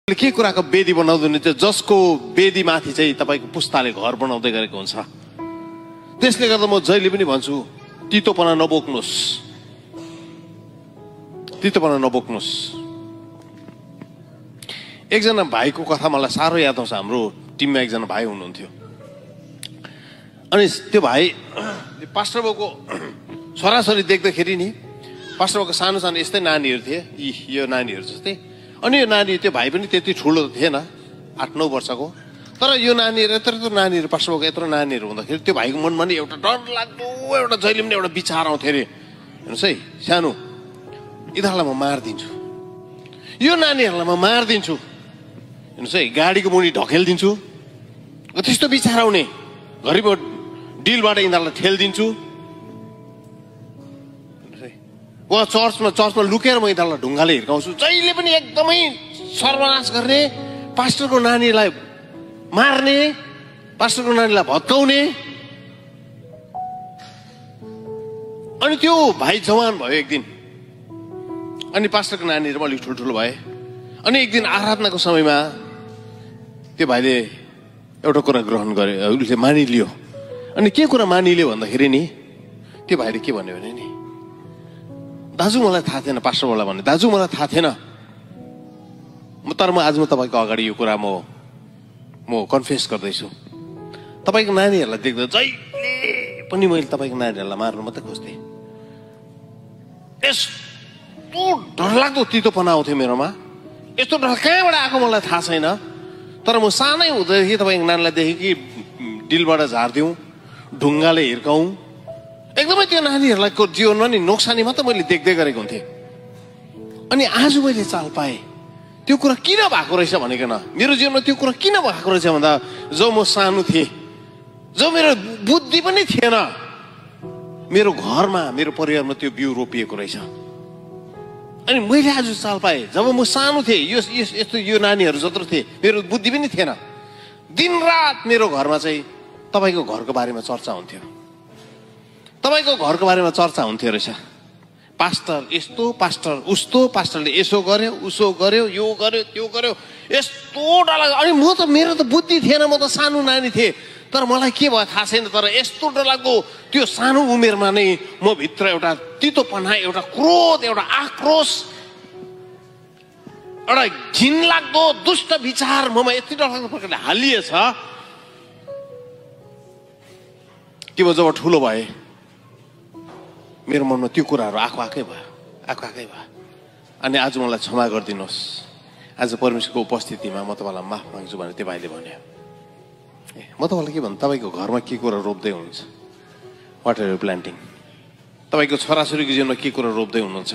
के कुराको वेदी बनाउँदैन जसको वेदी माथि चाहिँ तपाईको पुस्ताले घर बनाउँदै गरेको हुन्छ। त्यसले गर्दा म जहिले पनि भन्छु तीतोपना नबोक्नुस्, तीतोपना नबोक्नुस्। एकजना भाइको कथा मलाई साह्रो याद आउँछ। हाम्रो टिममा एकजना भाइ हुनुहुन्थ्यो। अनि त्यो भाइ पास्टर बाबुको छोराछोरी देख्दाखेरि नि पास्टर बाबुको सानो सानो यस्तै नानीहरू थिए, यो नानीहरू जस्तै। अनि यो नानी त्यो भाइ पनि त्यति ठुलो थिएन, 8-9 वर्षको। तर यो नानीहरू यत्रो नानीहरू पास्टर बाबुको यत्रो नानीहरू हुँदाखेरि त्यो भाइको मनमा नि एउटा डर लाग्दो एउटा जहिले पनि एउटा विचार आउँथ्यो अरे, हेर्नुहोस् है, सानो यिनीहरूलाई म मारिदिन्छु, यो नानीहरूलाई म मारिदिन्छु, हेर्नुहोस् है, गाडीको मुनि ढकेलिदिन्छु, त्यस्तो विचार आउने। घरि म डिलबाट यिनीहरूलाई ठेलिदिन्छु, उहाँ चर्चमा लुकेर म यिनीहरूलाई ढुङ्गाले हिर्काउँछु। जहिले पनि एकदमै सर्वनाश गर्ने, पास्टरको नानीलाई मार्ने, पास्टरको नानीलाई भत्काउने। अनि त्यो भाइ जवान भयो एक दिन। अनि पास्टरको नानीहरू अलिक ठुल्ठुलो भए। अनि एक दिन आराधनाको समयमा त्यो भाइले एउटा कुरा ग्रहण गरे, उसले मानिलियो। अनि के कुरा मानिलियो भन्दाखेरि नि त्यो भाइले के भन्यो भने नि, दाजु मलाई थाहा थिएन, पास्टरवाला भन्ने, दाजु मलाई थाहा थिएन, तर म आज तपाईँको अगाडि यो कुरा म कन्फेस गर्दैछु। तपाईँको नानीहरूलाई देख्दा जहिले पनि मैले तपाईँको नानीहरूलाई मार्नु मात्रै खोज्थेँ। यस्तो डरलाग्दो तीतोपना आउँथ्यो मेरोमा। यस्तो डर कहाँबाट आएको मलाई थाहा छैन। तर म सानै हुँदाखेरि तपाईँको नानीलाई देखेँ कि डिलबाट झारिदिउँ, ढुङ्गाले हिर्काउँ, एकदमै त्यो नानीहरूलाई को जीवनमा नि नोक्सानी मात्र मैले देख्दै गरेको हुन्थेँ। अनि आज मैले चाल पाएँ त्यो कुरा किन भएको रहेछ भनेकन, मेरो जीवनमा त्यो कुरा किन भएको रहेछ भन्दा जब म सानो थिएँ, जब मेरो बुद्धि पनि थिएन, मेरो घरमा मेरो परिवारमा त्यो बिउ रोपिएको रहेछ। अनि मैले आज चाल पाएँ जब म सानो थिएँ, यस्तो यो नानीहरू जत्रो थिएँ, मेरो बुद्धि पनि थिएन, दिनरात मेरो घरमा चाहिँ तपाईँको घरको बारेमा चर्चा हुन्थ्यो, तपाईँको घरको बारेमा चर्चा हुन्थ्यो रहेछ। पास्टर यस्तो, पास्टर उस्तो, पास्टरले यसो गर्यो, उसो गर्यो, यो गर्यो, त्यो गर्यो, यस्तो डर लाग्यो। अनि म त मेरो त बुद्धि थिएन, म त सानो नानी थिएँ, तर मलाई के भयो थाहा छैन। तर यस्तो डर लाग्दो त्यो सानो उमेरमा नै म भित्र एउटा तीतोपना, एउटा क्रोध, एउटा आक्रोश, एउटा घिनलाग्दो दुष्ट विचार ममा यति डरलाग्दो प्रकारले हालिएछ कि म जब ठुलो भएँ मेरो मनमा त्यो कुराहरू आएकै भयो। अनि आज मलाई क्षमा गरिदिनुहोस्, आज परमेश्वरको उपस्थितिमा म तपाईँलाई माफ माग्छु भने त्यो भाइले भन्यो। म तपाईँलाई के भन्नु, तपाईँको घरमा के कुरा रोप्दै हुनुहुन्छ, वाट आर यु प्लान्टिङ, तपाईँको छोराछोरीको जीवनमा के कुरा रोप्दै हुनुहुन्छ।